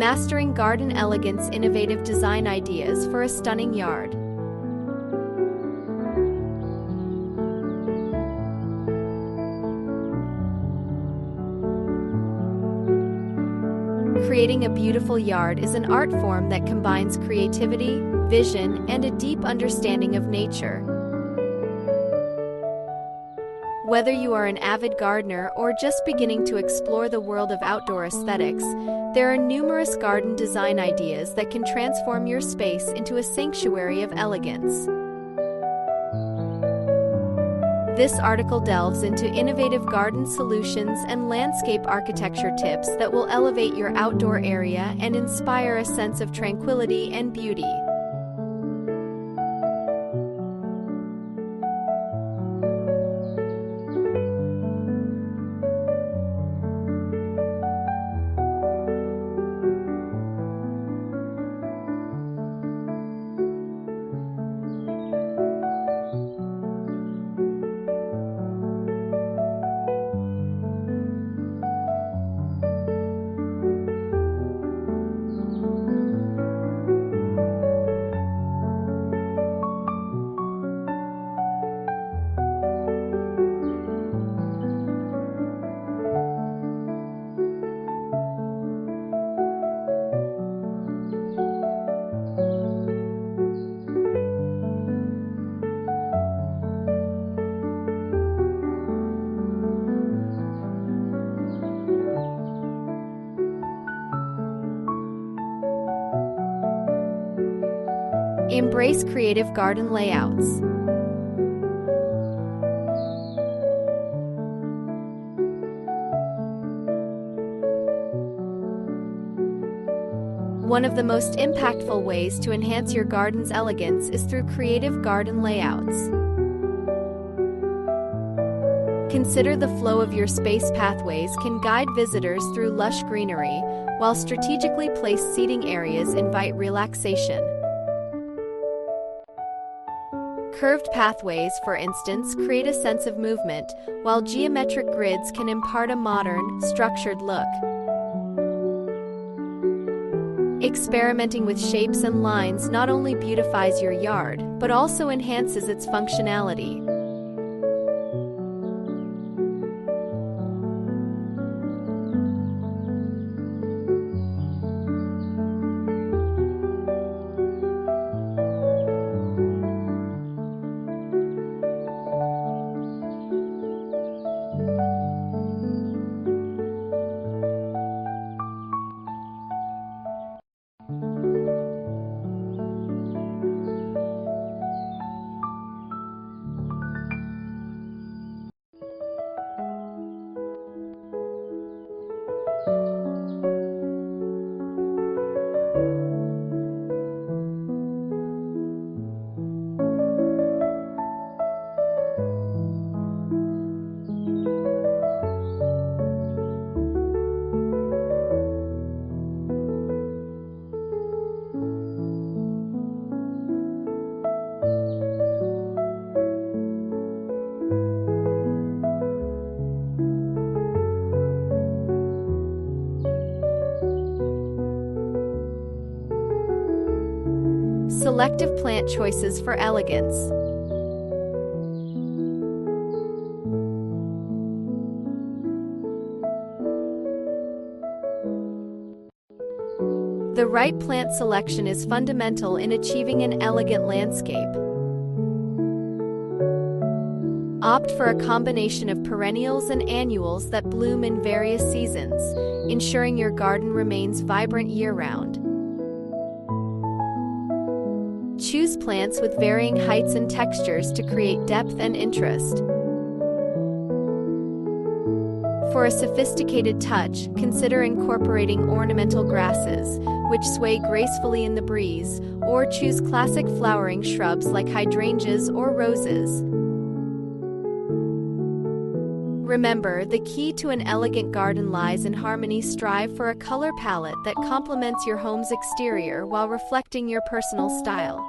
mastering Garden Elegance innovative design ideas for a stunning yard. Creating a beautiful yard is an art form that combines creativity, vision, and a deep understanding of nature. Whether you are an avid gardener or just beginning to explore the world of outdoor aesthetics, there are numerous garden design ideas that can transform your space into a sanctuary of elegance. This article delves into innovative garden solutions and landscape architecture tips that will elevate your outdoor area and inspire a sense of tranquility and beauty. Embrace creative garden layouts. One of the most impactful ways to enhance your garden's elegance is through creative garden layouts. Consider the flow of your space. Pathways can guide visitors through lush greenery, while strategically placed seating areas invite relaxation. Curved pathways, for instance, create a sense of movement, while geometric grids can impart a modern, structured look. Experimenting with shapes and lines not only beautifies your yard, but also enhances its functionality. Selective plant choices for elegance. The right plant selection is fundamental in achieving an elegant landscape. Opt for a combination of perennials and annuals that bloom in various seasons, ensuring your garden remains vibrant year-round. Choose plants with varying heights and textures to create depth and interest. For a sophisticated touch, consider incorporating ornamental grasses, which sway gracefully in the breeze, or choose classic flowering shrubs like hydrangeas or roses. Remember, the key to an elegant garden lies in harmony. Strive for a color palette that complements your home's exterior while reflecting your personal style.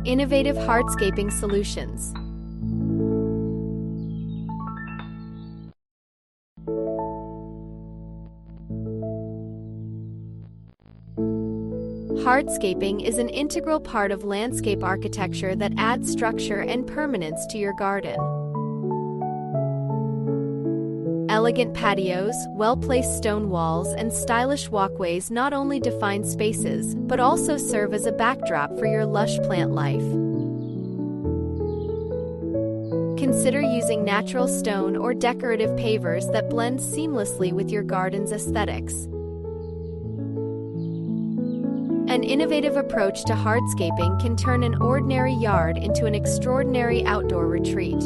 Innovative hardscaping solutions. Hardscaping is an integral part of landscape architecture that adds structure and permanence to your garden. Elegant patios, well-placed stone walls, and stylish walkways not only define spaces, but also serve as a backdrop for your lush plant life. Consider using natural stone or decorative pavers that blend seamlessly with your garden's aesthetics. An innovative approach to hardscaping can turn an ordinary yard into an extraordinary outdoor retreat.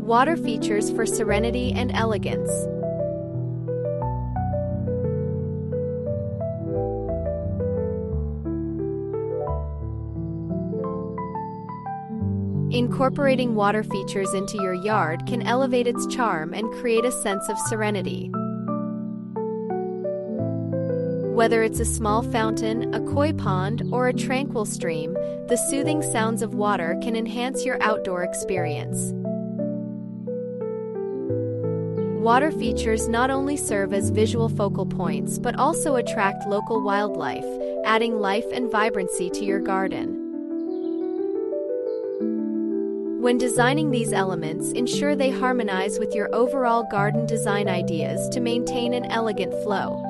Water features for serenity and elegance. Incorporating water features into your yard can elevate its charm and create a sense of serenity. Whether it's a small fountain, a koi pond, or a tranquil stream, the soothing sounds of water can enhance your outdoor experience. Water features not only serve as visual focal points but also attract local wildlife, adding life and vibrancy to your garden. When designing these elements, ensure they harmonize with your overall garden design ideas to maintain an elegant flow.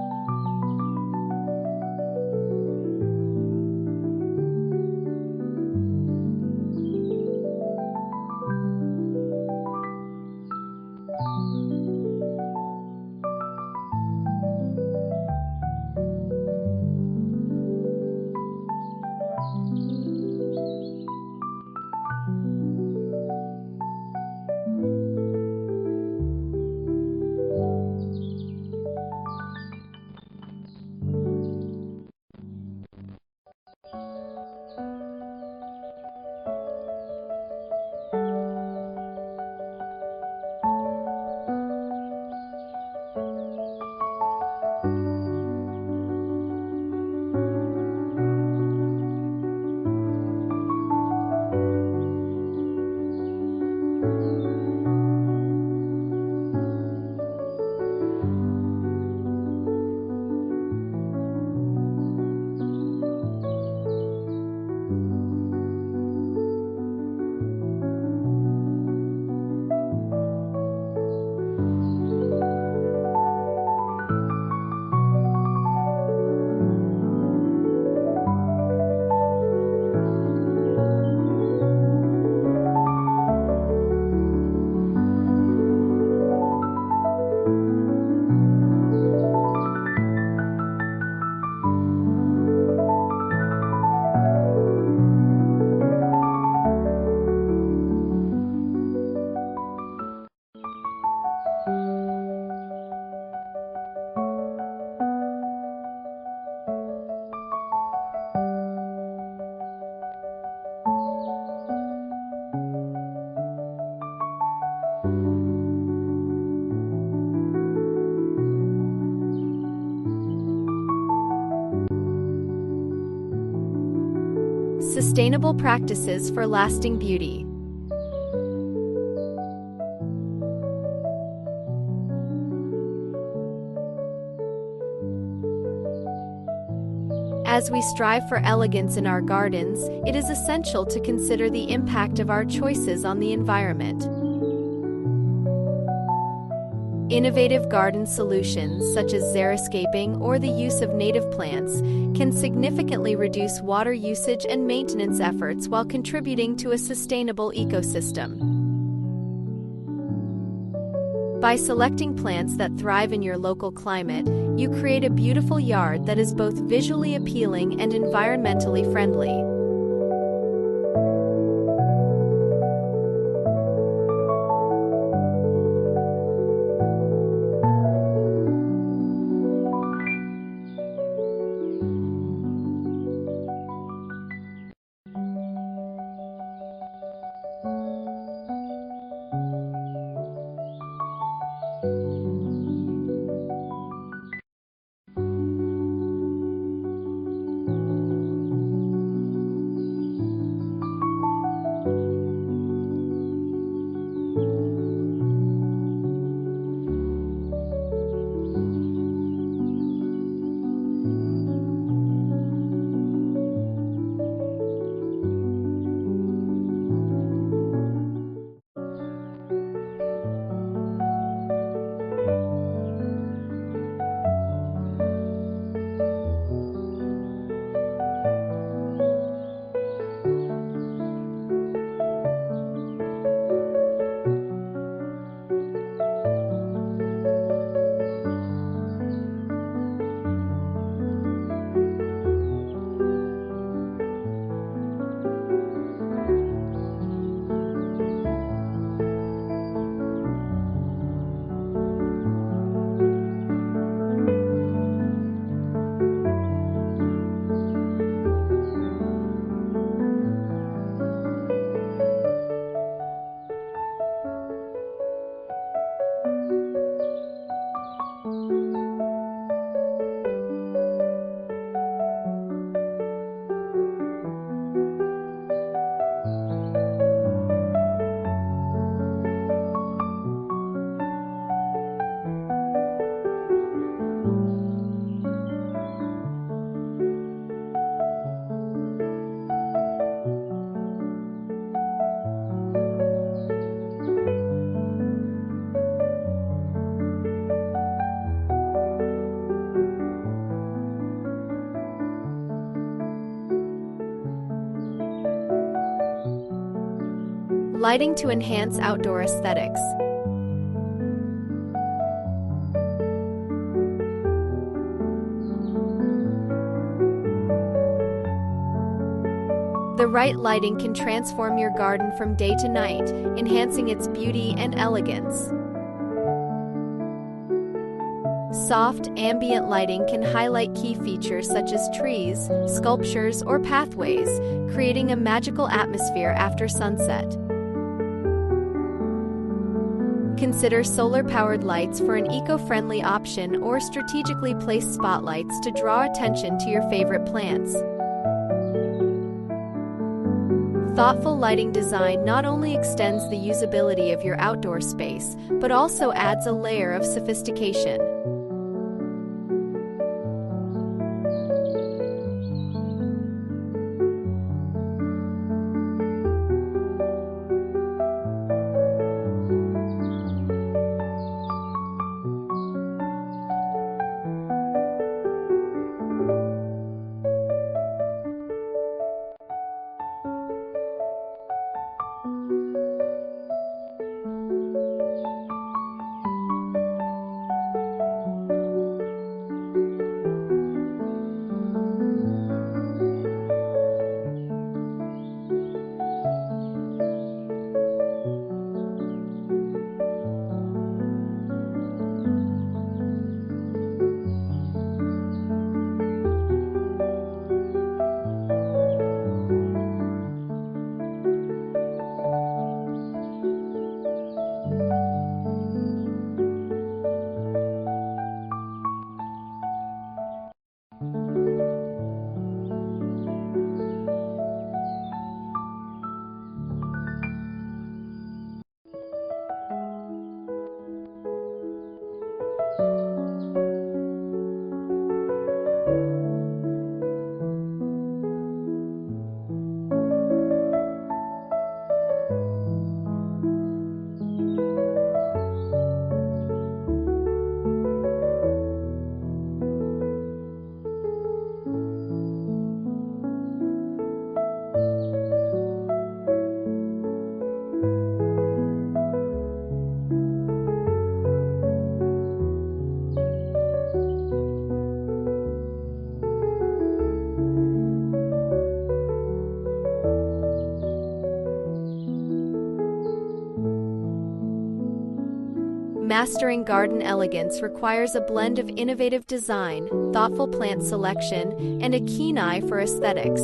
Sustainable practices for lasting beauty. As we strive for elegance in our gardens, it is essential to consider the impact of our choices on the environment. Innovative garden solutions such as xeriscaping or the use of native plants can significantly reduce water usage and maintenance efforts while contributing to a sustainable ecosystem. By selecting plants that thrive in your local climate, you create a beautiful yard that is both visually appealing and environmentally friendly. Lighting to enhance outdoor aesthetics. The right lighting can transform your garden from day to night, enhancing its beauty and elegance. Soft, ambient lighting can highlight key features such as trees, sculptures, or pathways, creating a magical atmosphere after sunset. Consider solar-powered lights for an eco-friendly option or strategically placed spotlights to draw attention to your favorite plants. Thoughtful lighting design not only extends the usability of your outdoor space, but also adds a layer of sophistication. Mastering garden elegance requires a blend of innovative design, thoughtful plant selection, and a keen eye for aesthetics.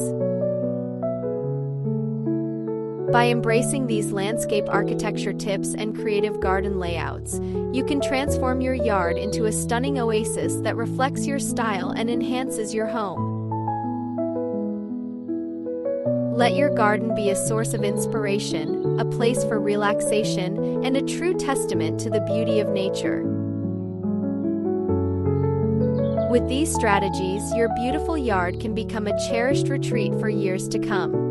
By embracing these landscape architecture tips and creative garden layouts, you can transform your yard into a stunning oasis that reflects your style and enhances your home. Let your garden be a source of inspiration, a place for relaxation, and a true testament to the beauty of nature. With these strategies, your beautiful yard can become a cherished retreat for years to come.